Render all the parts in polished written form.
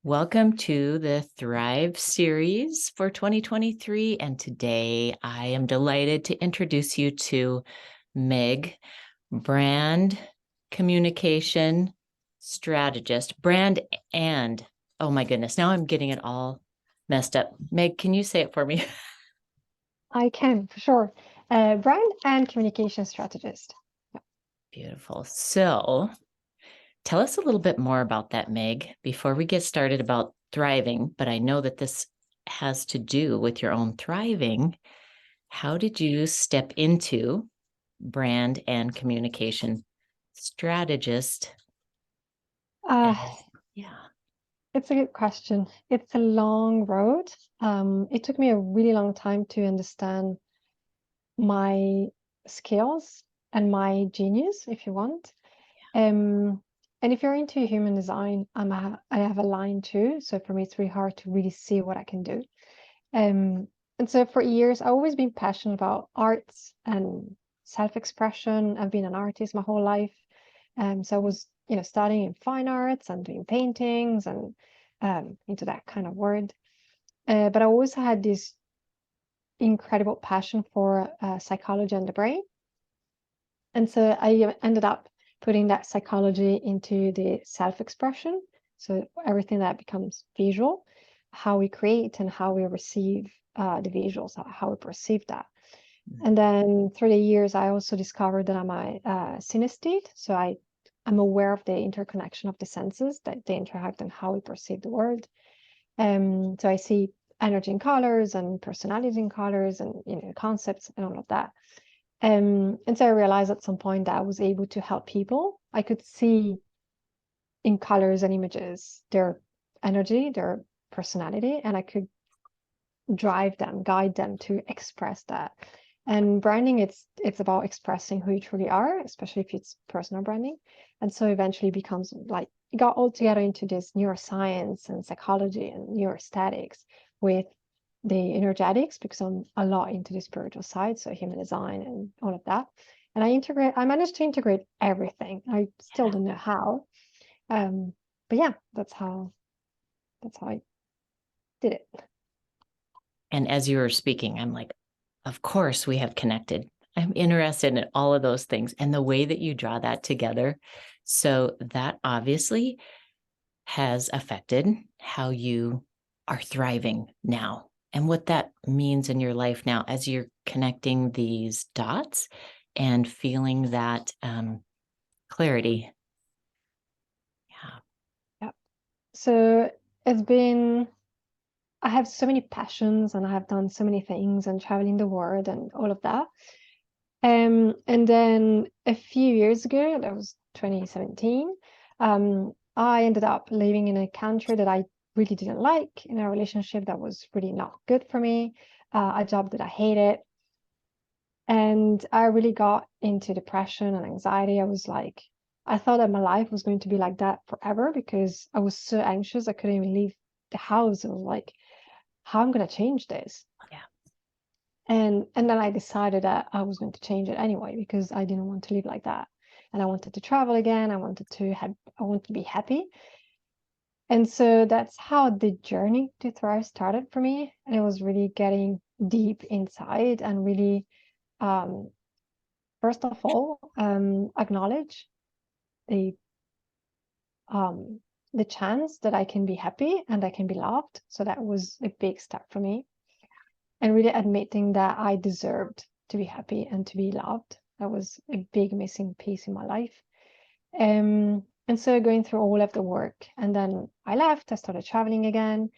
Welcome to the Thrive series for 2023. And today I am delighted to introduce you to Meg, brand communication strategist, oh my goodness, now I'm getting it all messed up. Meg, can you say it for me? I can, for sure. Brand and communication strategist. Beautiful. So tell us a little bit more about that, Meg, before we get started about thriving. But I know that this has to do with your own thriving. How did you step into brand and communication strategist? Uh, Yeah. it's a good question. It's a long road. It took me a really long time to understand my skills and my genius, if you want. And if you're into human design, I have a line too. So for me, it's really hard to really see what I can do. And so for years, I've always been passionate about arts and self-expression. I've been an artist my whole life. So I was, studying in fine arts and doing paintings and into that kind of world. But I always had this incredible passion for psychology and the brain. And so I ended up putting that psychology into the self-expression. So everything that becomes visual, how we create and how we receive the visuals, how we perceive that. And then through the years, I also discovered that I'm a synesthete. So I'm aware of the interconnection of the senses, that they interact and how we perceive the world. So I see energy in colors and personality in colors and concepts and all of that. And so I realized at some point that I was able to help people. I could see in colors and images their energy, their personality, and I could drive them, guide them to express that. And branding, it's about expressing who you truly are, especially if it's personal branding. And so eventually becomes like it got all together into this neuroscience and psychology and neuroaesthetics with the energetics, because I'm a lot into the spiritual side, so human design and all of that. And I managed to integrate everything. I still don't know how. But yeah, that's how I did it. And as you were speaking, I'm like, of course we have connected. I'm interested in all of those things and the way that you draw that together. So that obviously has affected how you are thriving now and what that means in your life now as you're connecting these dots and feeling that clarity. Yeah. So it's been I have so many passions and I have done so many things and traveling the world and all of that. And then a few years ago, that was 2017, I ended up living in a country that I really didn't like, in a relationship that was really not good for me, a job that I hated. And I really got into depression and anxiety. I thought that my life was going to be like that forever because I was so anxious. I couldn't even leave the house. I was like, how am I going to change this? Yeah. And then I decided that I was going to change it anyway because I didn't want to live like that. And I wanted to travel again. I wanted to be happy. And so that's how the journey to Thrive started for me. And it was really getting deep inside and really, first of all, acknowledge the the chance that I can be happy and I can be loved. So that was a big step for me. And really admitting that I deserved to be happy and to be loved. That was a big missing piece in my life. And so going through all of the work, and then I left, I started traveling again,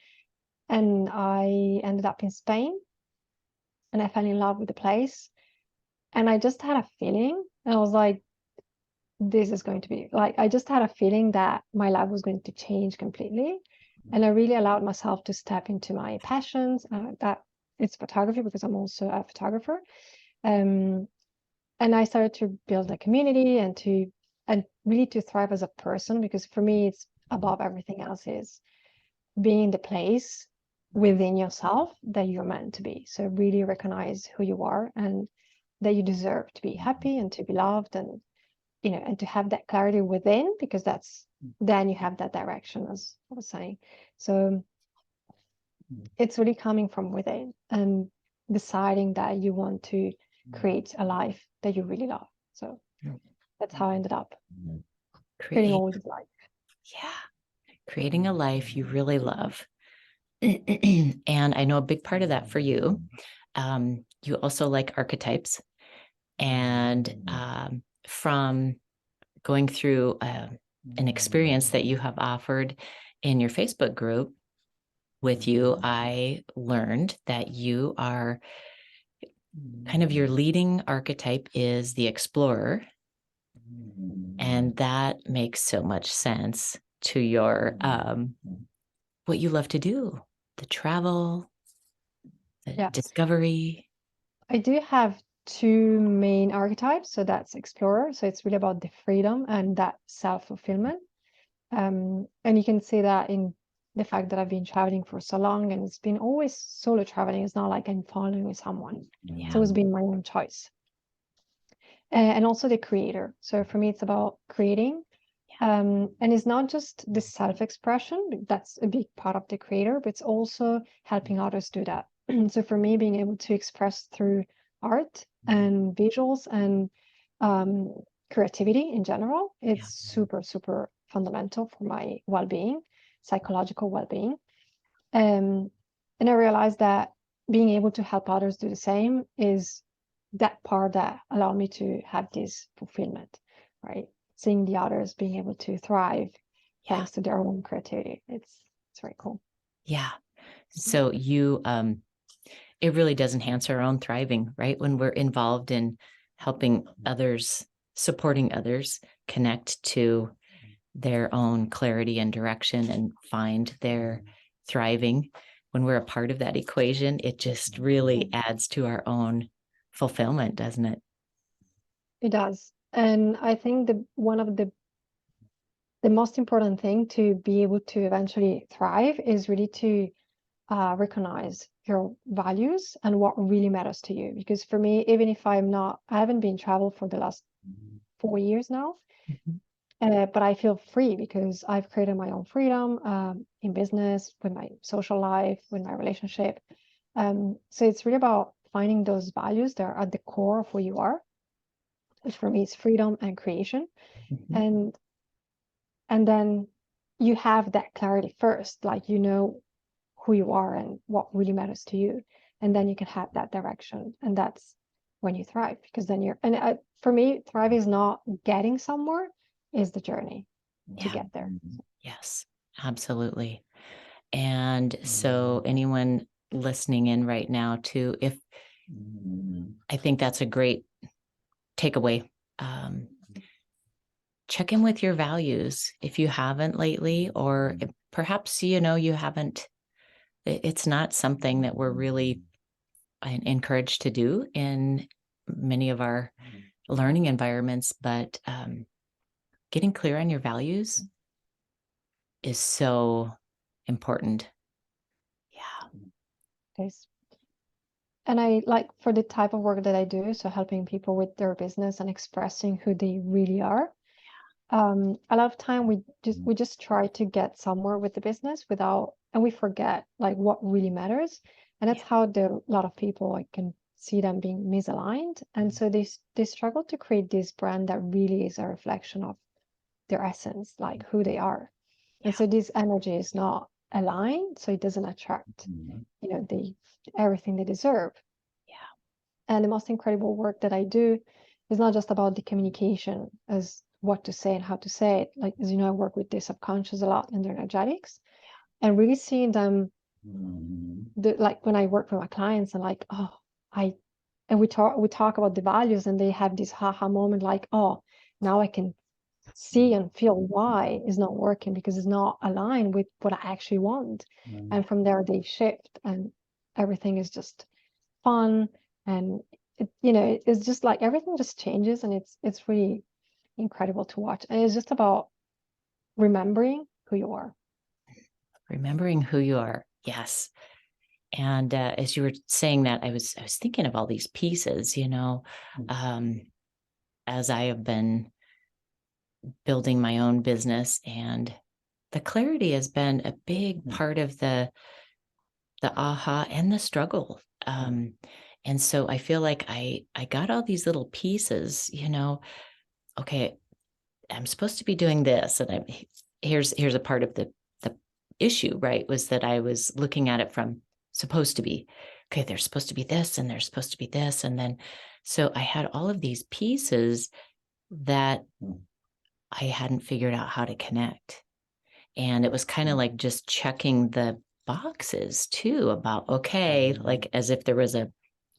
and I ended up in Spain, and I fell in love with the place. And I just had a feeling, and I was like, this is going to be like, I just had a feeling that my life was going to change completely. And I really allowed myself to step into my passions, that it's photography because I'm also a photographer. And I started to build a community and really to thrive as a person, because for me, it's above everything else is being the place within yourself that you're meant to be. So really recognize who you are and that you deserve to be happy and to be loved. And you know, and to have that clarity within, because then you have that direction, as I was saying. So it's really coming from within and deciding that you want to create a life that you really love. So that's how I ended up creating all this life. Yeah. Creating a life you really love. And I know a big part of that for you. You also like archetypes. And from going through an experience that you have offered in your Facebook group with you, I learned that you are kind of, your leading archetype is the explorer. And that makes so much sense to your what you love to do, the travel, the discovery. I do have two main archetypes. So that's explorer. So it's really about the freedom and that self-fulfillment. And you can see that in the fact that I've been traveling for so long, and it's been always solo traveling. It's not like I'm following someone. It's always been my own choice. And also the creator. So for me, it's about creating. And it's not just the self-expression, that's a big part of the creator, but it's also helping others do that. So for me, being able to express through art and visuals and creativity in general, it's super, super fundamental for my well-being, psychological well-being. And I realized that being able to help others do the same is that part that allowed me to have this fulfillment, right? Seeing the others being able to thrive thanks to their own creativity. It's very cool. Yeah. So you it really does enhance our own thriving, right? When we're involved in helping others, supporting others connect to their own clarity and direction and find their thriving. When we're a part of that equation, it just really adds to our own fulfillment, doesn't it? It does. And I think one of the most important thing to be able to eventually thrive is really to recognize your values and what really matters to you. Because for me, even if I haven't been traveled for the last 4 years now, but I feel free because I've created my own freedom in business, with my social life, with my relationship. So it's really about finding those values that are at the core of who you are, which for me is freedom and creation. And then you have that clarity first, like you know who you are and what really matters to you, and then you can have that direction, and that's when you thrive, because then for me, thrive is not getting somewhere, is the journey to get there. Yes, absolutely. And so anyone listening in right now too, I think that's a great takeaway. Check in with your values if you haven't lately, or perhaps, you haven't, it's not something that we're really encouraged to do in many of our learning environments, but getting clear on your values is so important. Yes. And I like, for the type of work that I do, so helping people with their business and expressing who they really are. A lot of time we just try to get somewhere with the business and we forget like what really matters. And that's how a lot of people, I can see them being misaligned. And so they struggle to create this brand that really is a reflection of their essence, like who they are. And so this energy is not aligned, so it doesn't attract, everything they deserve. And the most incredible work that I do is not just about the communication as what to say and how to say it. Like, as you know, I work with the subconscious a lot and the energetics, and really seeing them, like when I work with my clients and like, we talk about the values, and they have this haha moment, like, oh, now I can see and feel why it's not working, because it's not aligned with what I actually want. And from there they shift, and everything is just fun, and it's just like everything just changes, and it's really incredible to watch. And it's just about remembering who you are. Remembering who you are. Yes. And as you were saying that, I was thinking of all these pieces, as I have been building my own business, and the clarity has been a big part of the aha and the struggle. And so I feel like I got all these little pieces, okay, I'm supposed to be doing this. And here's a part of the issue, right? Was that I was looking at it from supposed to be, okay, there's supposed to be this and there's supposed to be this. And then, so I had all of these pieces that I hadn't figured out how to connect. And it was kind of like just checking the boxes too about, okay, like as if there was a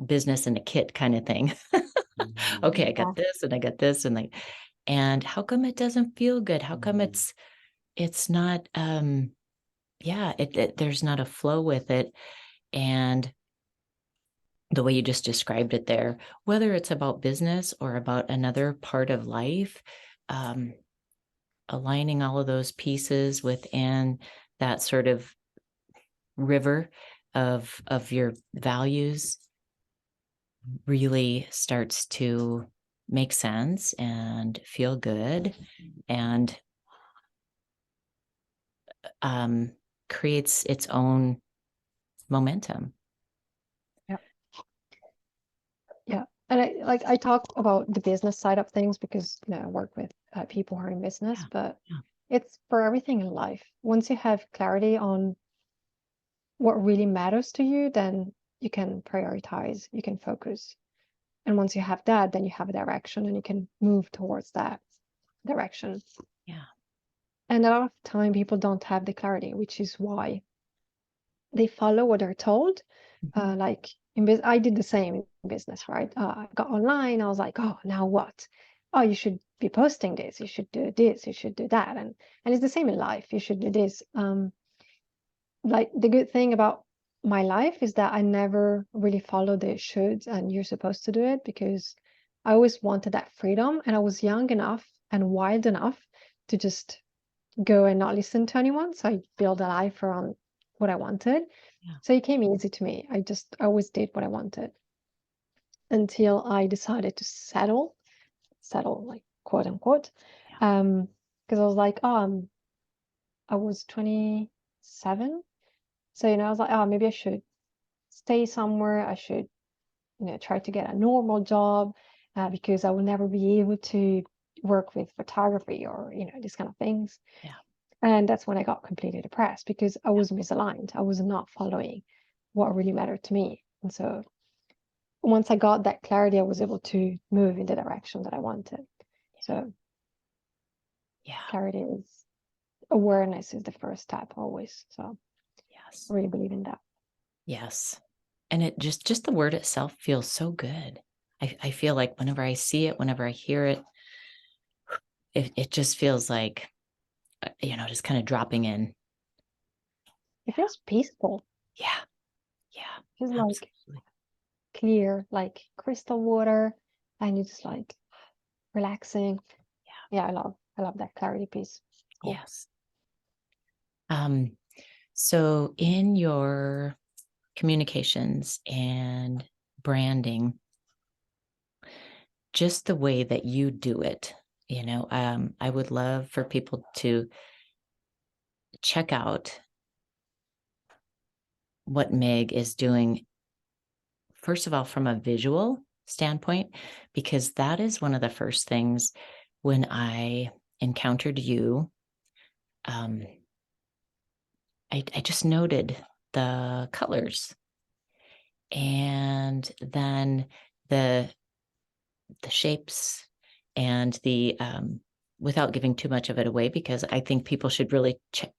business in a kit kind of thing. Okay, I got this and I got this and how come it doesn't feel good? How come it's not there's not a flow with it. And the way you just described it there, whether it's about business or about another part of life, aligning all of those pieces within that sort of river of your values really starts to make sense and feel good, and creates its own momentum. Yeah. Yeah. And I talk about the business side of things because I work with people who are in business, but it's for everything in life. Once you have clarity on what really matters to you, then you can prioritize, you can focus. And once you have that, then you have a direction and you can move towards that direction. Yeah. And a lot of time people don't have the clarity, which is why they follow what they're told. Like I did the same in business, right? I got online. I was like, oh, now what? Oh, you should be posting this. You should do this. You should do that. And it's the same in life. You should do this. Like the good thing about my life is that I never really follow the shoulds and you're supposed to do it, because I always wanted that freedom, and I was young enough and wild enough to just go and not listen to anyone. So I built a life around what I wanted. Yeah. So it came easy to me. I always did what I wanted until I decided to settle, like quote unquote. Because I was like, oh, I was 27. So, I was like, oh, maybe I should stay somewhere. I should, try to get a normal job because I will never be able to work with photography or, these kind of things. Yeah. And that's when I got completely depressed because I was misaligned. I was not following what really mattered to me. And so once I got that clarity, I was able to move in the direction that I wanted. So clarity is awareness is the first step always. So yes, I really believe in that. Yes. And it just the word itself feels so good. I feel like whenever I see it, whenever I hear it, it just feels like, just kind of dropping in. It feels peaceful. Yeah. Yeah. It feels Absolutely. like clear, like crystal water, and you're just like relaxing. Yeah, I love that clarity piece. Cool. Yes. So in your communications and branding, just the way that you do it, I would love for people to check out what Meg is doing, first of all, from a visual standpoint, because that is one of the first things when I encountered you. I just noted the colors, and then the shapes, and the without giving too much of it away, because I think people should really check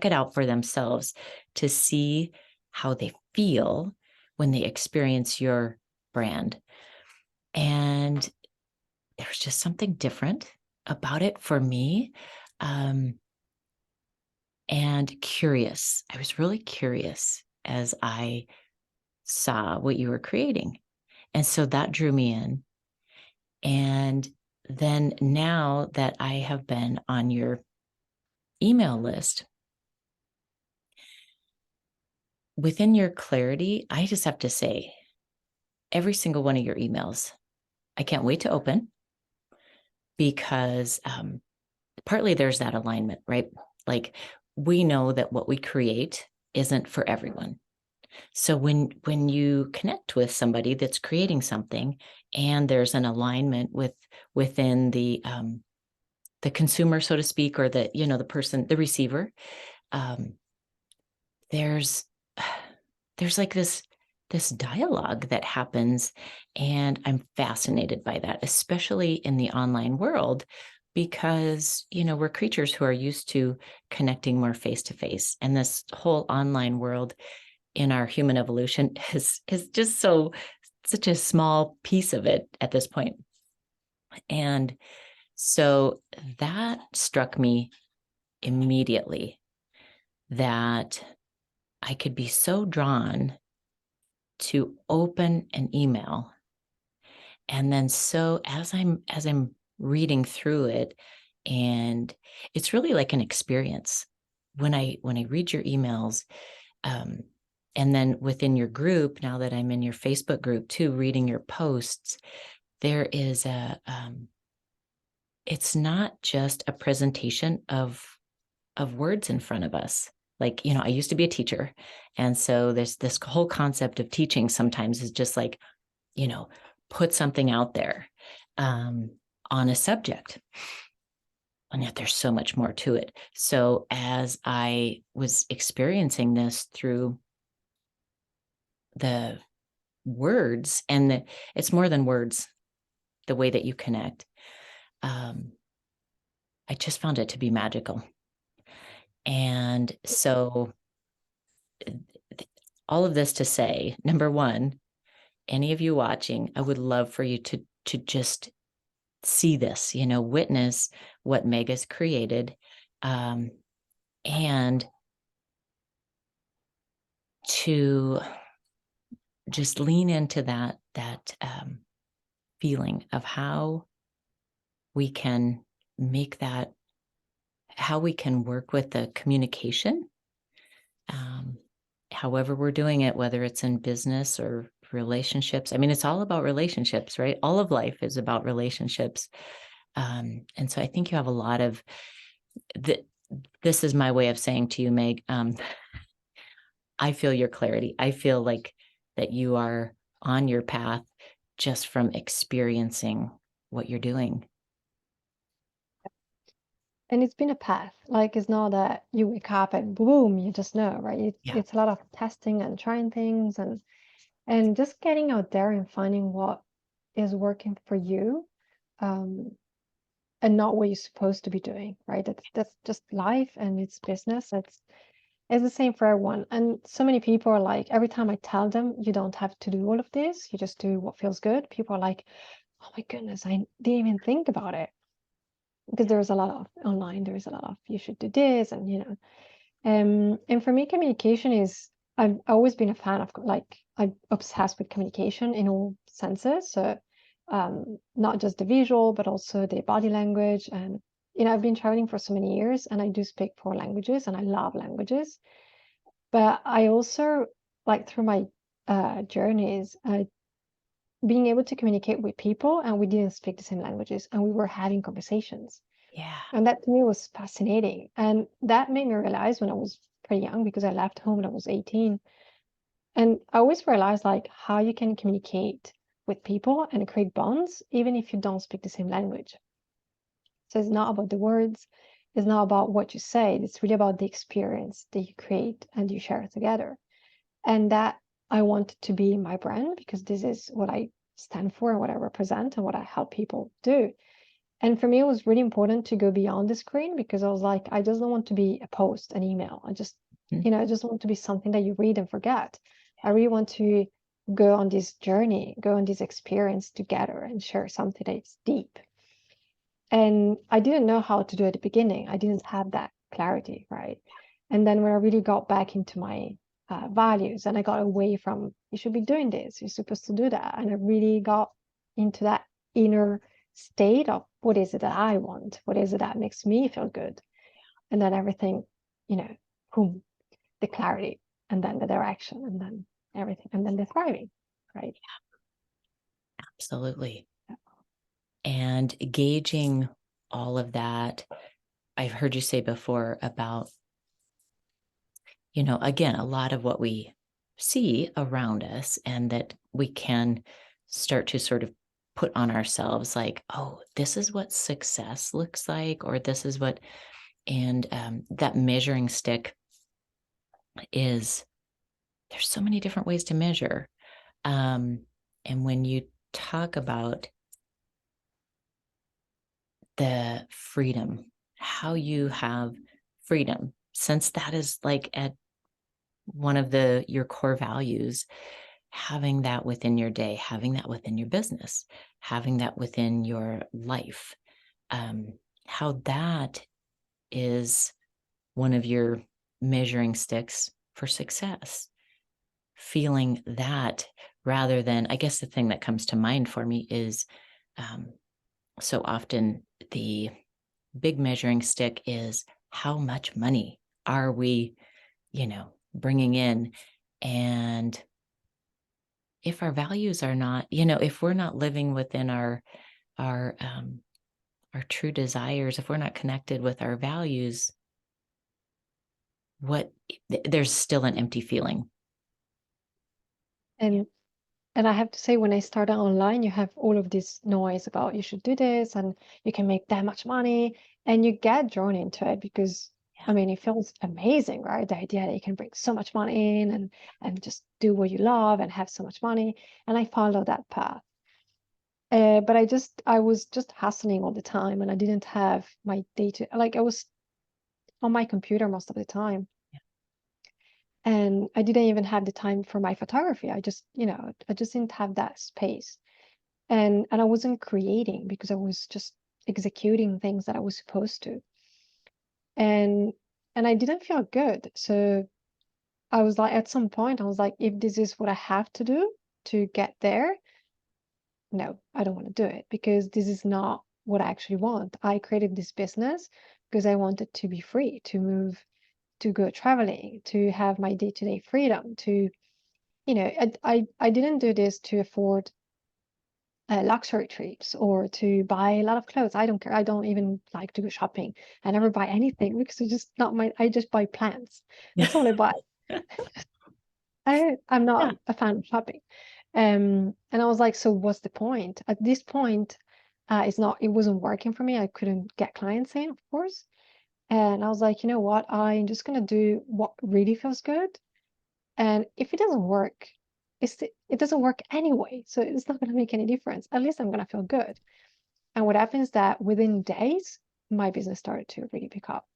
it out for themselves to see how they feel when they experience your brand. And there was just something different about it for me. And curious. I was really curious as I saw what you were creating. And so that drew me in. And then now that I have been on your email list, within your clarity, I just have to say, every single one of your emails, I can't wait to open, because partly there's that alignment, right? Like we know that what we create isn't for everyone. So when you connect with somebody that's creating something and there's an alignment within the consumer, so to speak, or the, you know, the person, the receiver, um, there's there's like this dialogue that happens, and I'm fascinated by that, especially in the online world, because you know we're creatures who are used to connecting more face to face, and this whole online world in our human evolution is just such a small piece of it at this point. And so that struck me immediately, that I could be so drawn to open an email, and then so as I'm reading through it, and it's really like an experience when I read your emails, um, and then within your group, now that I'm in your Facebook group too, reading your posts, there is it's not just a presentation of words in front of us. Like, you know, I used to be a teacher. And so there's this whole concept of teaching sometimes is just like, you know, put something out there um, on a subject. And yet there's so much more to it. So as I was experiencing this through the words, and it's more than words, the way that you connect, um, I just found it to be magical. And so all of this to say, number one, any of you watching, I would love for you to just see this, you know, witness what Meg has created, um, and to just lean into that feeling of how we can make that, how we can work with the communication, um, however we're doing it, whether it's in business or relationships. I mean, it's all about relationships, right? All of life is about relationships. And so I think you have a lot of this is my way of saying to you, Meg, I feel your clarity. I feel like that you are on your path just from experiencing what you're doing. And it's been a path. Like it's not that you wake up and boom, you just know, right? Yeah. It's a lot of testing and trying things and just getting out there and finding what is working for you, um, and not what you're supposed to be doing, right? That's just life and it's business. It's the same for everyone. And so many people are like, every time I tell them you don't have to do all of this, you just do what feels good. People are like, oh my goodness, I didn't even think about it. Because there's a lot of online, there's a lot of you should do this and you know. And for me, communication is, I've always been a fan of, like, I'm obsessed with communication in all senses. So, not just the visual, but also the body language. And, you know, I've been traveling for so many years and I do speak 4 languages and I love languages. But I also, like, through my journeys, being able to communicate with people and we didn't speak the same languages and we were having conversations. Yeah. And that to me was fascinating. And that made me realize when I was pretty young, because I left home when I was 18. And I always realized like how you can communicate with people and create bonds, even if you don't speak the same language. So it's not about the words, it's not about what you say, it's really about the experience that you create and you share together. And that I want to be my brand because this is what I stand for and what I represent and what I help people do. And for me, it was really important to go beyond the screen because I was like, I just don't want to be a post, an email. I just, Mhm. you know, I just want to be something that you read and forget. I really want to go on this journey, go on this experience together and share something that's deep. And I didn't know how to do it at the beginning. I didn't have that clarity, right? And then when I really got back into my values and I got away from, you should be doing this, you're supposed to do that. And I really got into that inner state of what is it that I want? What is it that makes me feel good? And then everything, you know, boom, the clarity and then the direction and then everything and then the thriving, right? Absolutely. And gauging all of that, I've heard you say before about, you know, again, a lot of what we see around us and that we can start to sort of put on ourselves like, oh, this is what success looks like, or this is what, and that measuring stick is, there's so many different ways to measure. And when you talk about the freedom, how you have freedom, since that is like at one of your core values, having that within your day, having that within your business, having that within your life, how that is one of your measuring sticks for success. Feeling that, rather than, I guess the thing that comes to mind for me is so often the big measuring stick is how much money are we, you know, bringing in. And if our values are not, you know, if we're not living within our our true desires, if we're not connected with our values, what, there's still an empty feeling. And and I have to say, when I started online, you have all of this noise about you should do this and you can make that much money, and you get drawn into it because I Yeah. mean, it feels amazing, right? The idea that you can bring so much money in and just do what you love and have so much money. And I followed that path. But I was just hustling all the time, and I didn't have my data. Like, I was on my computer most of the time, and I didn't even have the time for my photography. I just, I just didn't have that space. And I wasn't creating because I was just executing things that I was supposed to. And and I didn't feel good. So I was like, at some point, I was like, if this is what I have to do to get there, no, I don't want to do it because this is not what I actually want. I created this business because I wanted to be free, to move, to go traveling, to have my day-to-day freedom, to, I didn't do this to afford luxury trips or to buy a lot of clothes. I don't care. I don't even like to go shopping. I never buy anything because it's just not my, I just buy plants. That's all I buy. I'm Yeah. not a fan of shopping. And I was like, so what's the point? At this point, it wasn't working for me. I couldn't get clients in, of course. And I was like, you know what? I'm just gonna do what really feels good. And if it doesn't work, it doesn't work anyway. So it's not gonna make any difference. At least I'm gonna feel good. And what happens is that within days, my business started to really pick up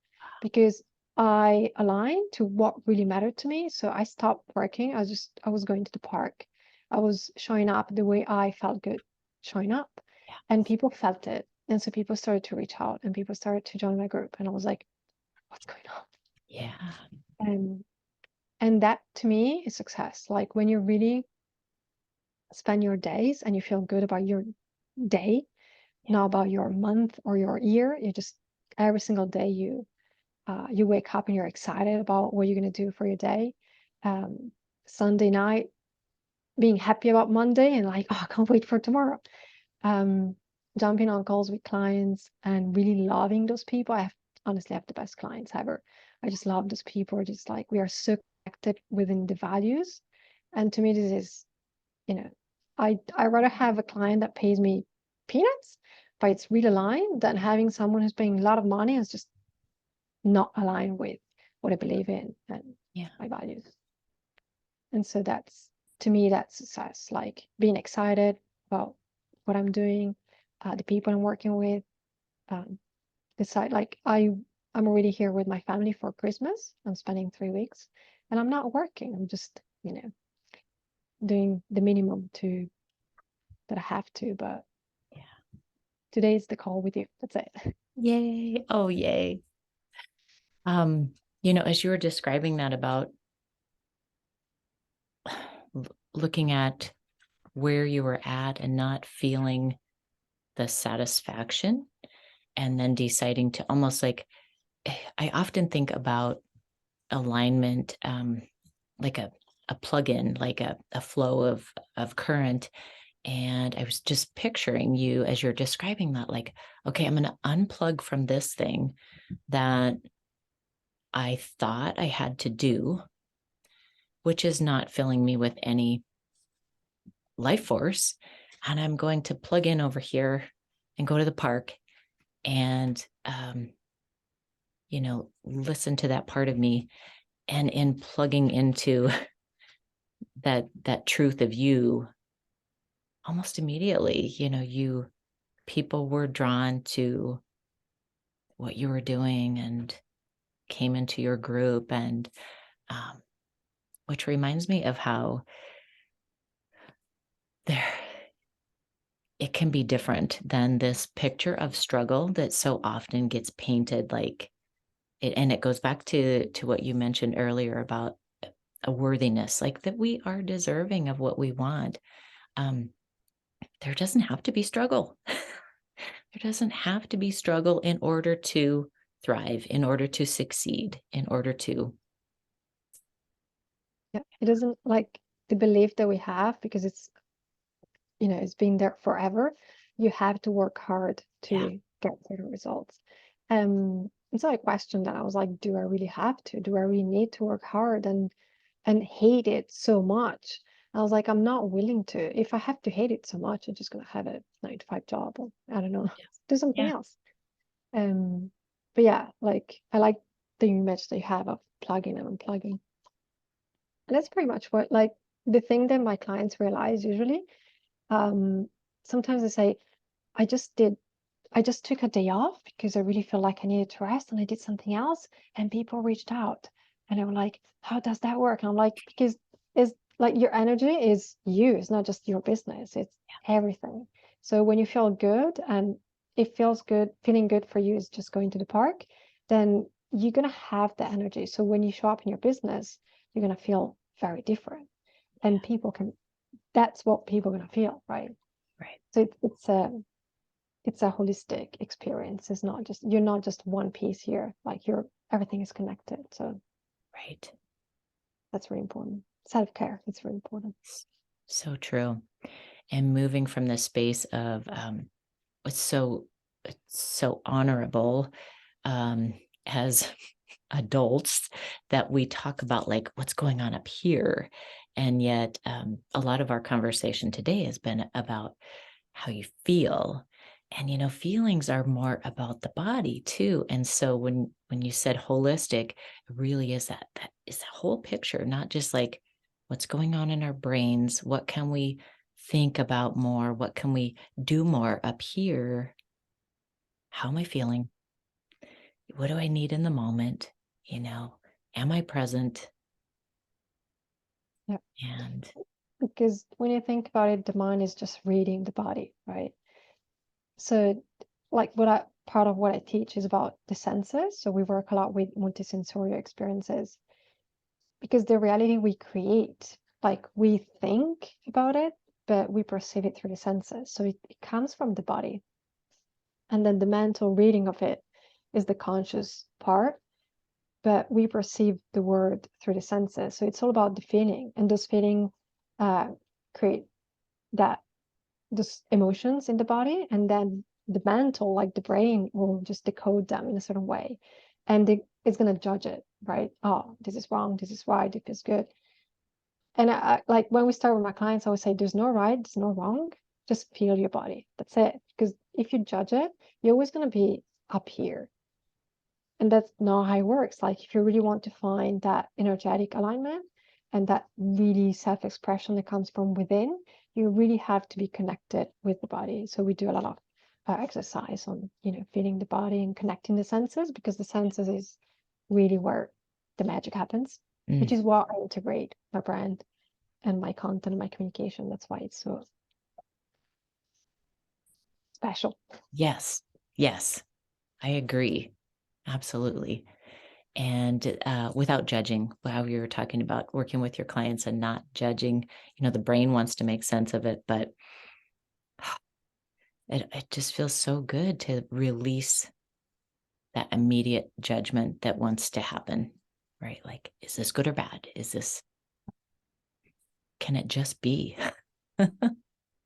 because I aligned to what really mattered to me. So I stopped working. I was going to the park. I was showing up the way I felt good showing up. Yeah. And people felt it. And so people started to reach out and people started to join my group. And I was like, what's going on? Yeah. And and that to me is success. Like when you really spend your days and you feel good about your day, not about your month or your year. You just every single day you wake up and you're excited about what you're gonna do for your day. Um, Sunday night, being happy about Monday and like, oh, I can't wait for tomorrow. Um, Jumping on calls with clients and really loving those people. Honestly have the best clients ever. I just love those people. Just like we are so connected within the values. And to me, this is, you know, I rather have a client that pays me peanuts, but it's really aligned, than having someone who's paying a lot of money and it's just not aligned with what I believe in and Yeah. my values. And so that's, to me, that's success. Like being excited about what I'm doing, the people I'm working with. Um, decide like I'm already here with my family for Christmas. I'm spending 3 weeks, and I'm not working. I'm just, doing the minimum to that I have to. But Yeah. today's the call with you. That's it. Yay. Oh, yay. Um, you know, as you were describing that about looking at where you were at and not feeling the satisfaction, and then deciding to almost like, I often think about alignment, like a plug-in, like a flow of current. And I was just picturing you as you're describing that, like, okay, I'm going to unplug from this thing that I thought I had to do, which is not filling me with any life force. And I'm going to plug in over here and go to the park and, listen to that part of me. And in plugging into that truth of you, almost immediately, people were drawn to what you were doing and came into your group. And which reminds me of how there it can be different than this picture of struggle that so often gets painted like it. And it goes back to what you mentioned earlier about a worthiness, like that we are deserving of what we want. um there doesn't have to be struggle. There doesn't have to be struggle in order to thrive, in order to succeed, in order to. Yeah, it doesn't like the belief that we have because it's been there forever. You have to work hard Yeah. to get certain results. And so I questioned that. I was like, do I really have to? Do I really need to work hard and hate it so much? I was like, I'm not willing to. If I have to hate it so much, I'm just gonna have a 9 to 5 job, or I don't know, do something Yeah. else. Um, but yeah, like I like the image that you have of plugging and unplugging. And that's pretty much what like the thing that my clients realize usually. Um, sometimes they say, I just took a day off because I really feel like I needed to rest and I did something else. And people reached out and they were like, how does that work? And I'm like, because it's like your energy is you, it's not just your business, it's everything. So when you feel good and it feels good, feeling good for you is just going to the park, then you're going to have the energy. So when you show up in your business, you're going to feel very different. And that's what people are going to feel, right? Right. So it's a holistic experience. It's not just you're not just one piece here. Like everything is connected. So Right. that's really important. Self-care, it's really important. So true. And moving from the space of it's so honorable, um, as adults, that we talk about like what's going on up here. And yet a lot of our conversation today has been about how you feel. And feelings are more about the body too. And so when you said holistic, it really is that is the whole picture, not just like what's going on in our brains, what can we think about more, what can we do more up here, how am I feeling, what do I need in the moment, am I present? Yeah. And Because when you think about it, the mind is just reading the body, right? So like part of what I teach is about the senses. So we work a lot with multisensorial experiences because the reality we create, like we think about it, but we perceive it through the senses. So it comes from the body. And then the mental reading of it is the conscious part, but we perceive the word through the senses. So it's all about the feeling, and those feeling uh, create that those emotions in the body, and then the mental, like the brain, will just decode them in a certain way, and it's gonna judge it, right? Oh, this is wrong, this is right, it feels good. And like when we start with my clients, I always say, there's no right, there's no wrong. Just feel your body. That's it. Because if you judge it, you're always going to be up here. And that's not how it works. Like if you really want to find that energetic alignment and that really self-expression that comes from within, you really have to be connected with the body. So we do a lot of exercise on, feeling the body and connecting the senses, because the senses is really where the magic happens, which is what I integrate my brand and my content and my communication. That's why it's so special. yes, yes, I agree. Absolutely. And without judging, how you were talking about working with your clients and not judging, the brain wants to make sense of it, but it just feels so good to release that immediate judgment that wants to happen, right? Like, is this good or bad? Can it just be?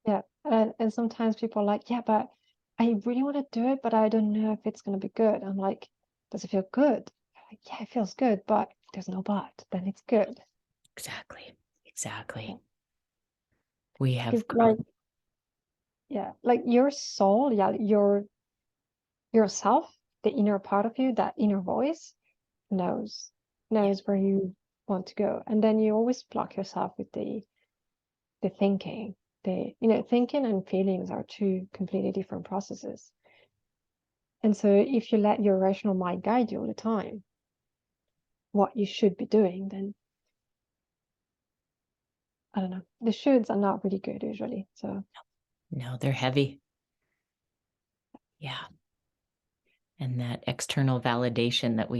Yeah. And sometimes people are like, yeah, but I really want to do it, but I don't know if it's going to be good. I'm like, does it feel good? Like, yeah, it feels good, but there's no but, then it's good. Exactly. Yeah. Exactly. We Because have like, grown. yeah, like your soul, yeah, yourself, the inner part of you, that inner voice knows, Yeah. knows where you want to go. And then you always block yourself with the thinking. Thinking and feelings are two completely different processes. And so if you let your rational mind guide you all the time, what you should be doing, then I don't know. The shoulds are not really good usually. So No, they're heavy. Yeah. And that external validation that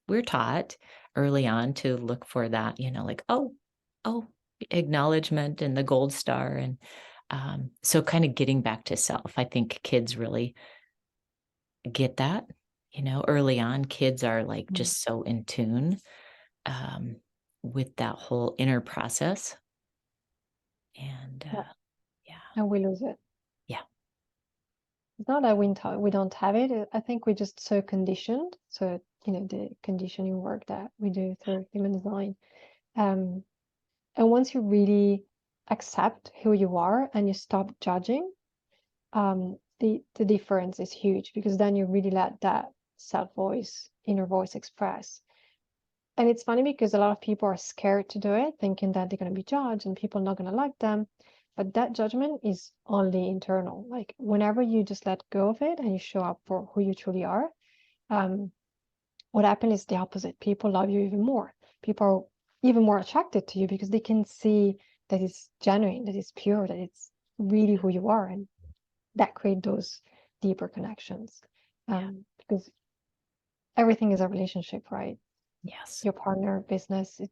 we're taught early on to look for that, like, oh, acknowledgement and the gold star. And so kind of getting back to self. I think kids really get that, early on. Kids are like mm, just so in tune um, with that whole inner process. And yeah, yeah, and we lose it. yeah, It's not that we don't have it. I think we're just so conditioned. So, the conditioning work that we do through human design. Um, and once you really accept who you are and you stop judging, the difference is huge because then you really let that self voice, inner voice express. And it's funny because a lot of people are scared to do it, thinking that they're going to be judged and people are not going to like them. But that judgment is only internal. Like whenever you just let go of it and you show up for who you truly are, um, what happens is the opposite. People love you even more. People are even more attracted to you because they can see that it's genuine, that it's pure, that it's really who you are. And that create those deeper connections. yeah, Because everything is a relationship, right? yes, Your partner, business, it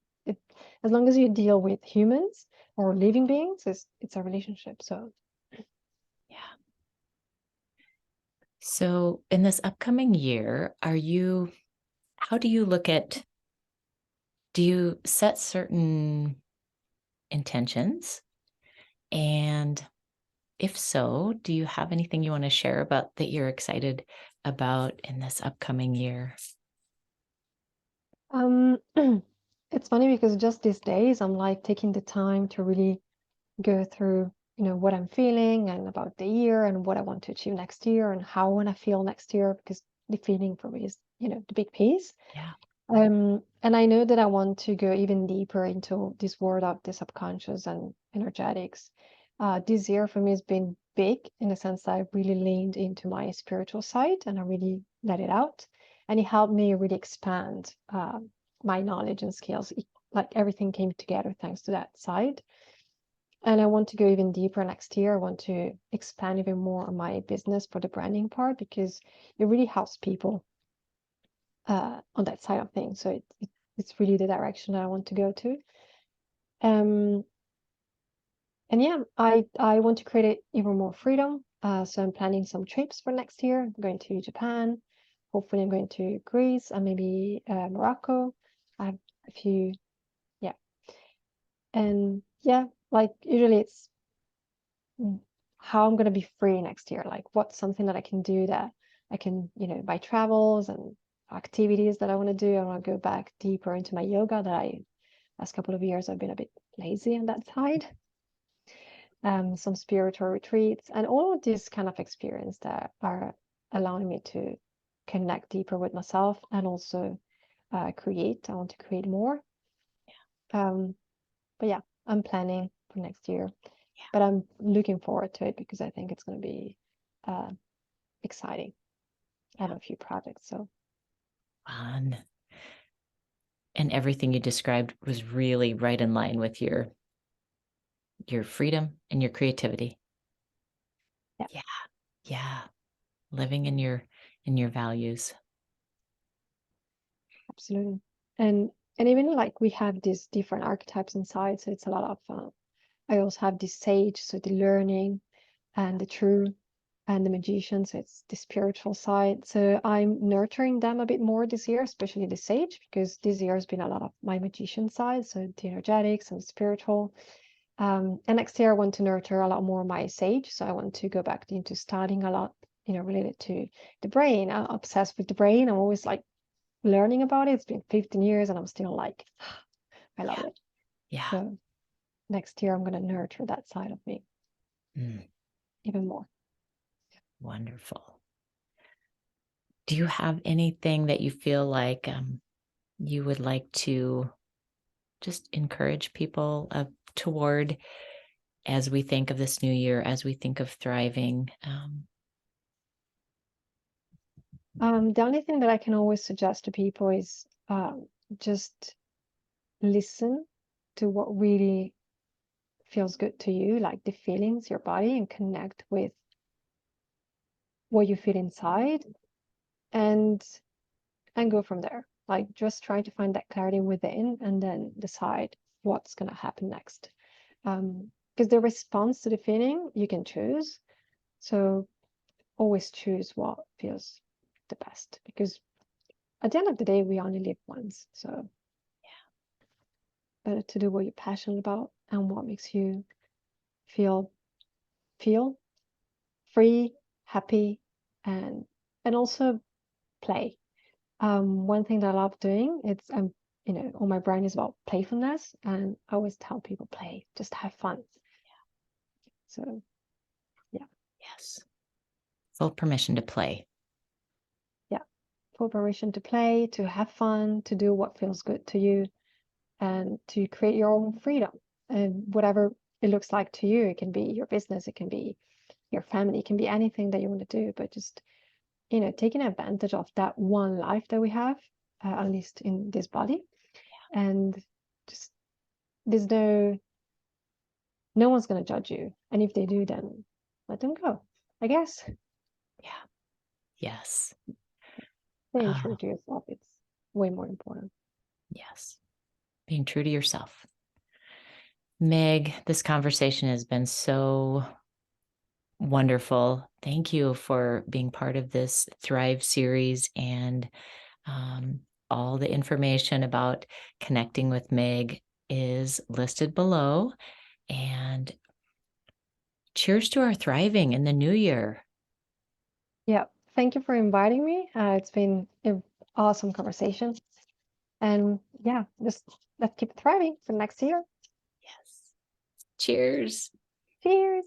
as long as you deal with humans or living beings, it's a relationship. So yeah. So in this upcoming year, how do you do you set certain intentions? And if so, do you have anything you want to share about that you're excited about in this upcoming year? um it's funny because just these days I'm like taking the time to really go through, what I'm feeling and about the year and what I want to achieve next year and how I want to feel next year because the feeling for me is, the big piece. Yeah, And I know that I want to go even deeper into this world of the subconscious and energetics. This year for me has been big in the sense that I really leaned into my spiritual side and I really let it out. And it helped me really expand my knowledge and skills. Like everything came together thanks to that side. And I want to go even deeper next year. I want to expand even more on my business for the branding part because it really helps people on that side of things. So it's really the direction that I want to go to. Um, and yeah, I want to create even more freedom. So I'm planning some trips for next year. I'm going to Japan. Hopefully, I'm going to Greece and maybe Morocco. I have a few, yeah. And yeah, like usually it's how I'm going to be free next year. Like what's something that I can do that I can, buy travels and activities that I want to do. I want to go back deeper into my yoga that last couple of years I've been a bit lazy on that side. Some spiritual retreats and all of these kind of experience that are allowing me to connect deeper with myself and also create. I want to create more. Um, but yeah, I'm planning for next year, but I'm looking forward to it because I think it's going to be uh, exciting. I have yeah, a few projects, so fun. And everything you described was really right in line with your freedom and your creativity. yeah, Yeah, yeah. Living in your values. absolutely. And even like we have these different archetypes inside, so it's a lot of fun. I also have the sage, so the learning and the true and the magician, so it's the spiritual side. So I'm nurturing them a bit more this year, especially the sage, because this year has been a lot of my magician side, so the energetics and spiritual. And next year I want to nurture a lot more my sage. So I want to go back into studying a lot, related to the brain. I'm obsessed with the brain. I'm always like learning about it. It's been 15 years and I'm still like, I love it. Yeah. So next year I'm going to nurture that side of me even more. Wonderful. Do you have anything that you feel like you would like to just encourage people toward as we think of this new year, as we think of thriving? The only thing that I can always suggest to people is just listen to what really feels good to you, like the feelings, your body, and connect with what you feel inside, and go from there. Like just try to find that clarity within and then decide what's going to happen next. Because the response to the feeling you can choose. So always choose what feels the best, because at the end of the day we only live once. So better to do what you're passionate about and what makes you feel free, happy, and also play. One thing that I love doing, it's on my brain is about playfulness, and I always tell people play, just have fun. So yeah. Yes. Full permission to play. Yeah. Full permission to play, to have fun, to do what feels good to you, and to create your own freedom. And whatever it looks like to you, it can be your business, it can be your family, it can be anything that you want to do, but just taking advantage of that one life that we have, at least in this body, and just there's no one's going to judge you, and if they do, then let them go, I guess. Yeah. Yes. Staying true to yourself, it's way more important. Yes. Being true to yourself. Meg, this conversation has been so wonderful. Thank you for being part of this Thrive series, and all the information about connecting with Meg is listed below. And cheers to our thriving in the new year. Yeah, thank you for inviting me. It's been an awesome conversation, and yeah, just let's keep thriving for next year. Yes. Cheers. Cheers.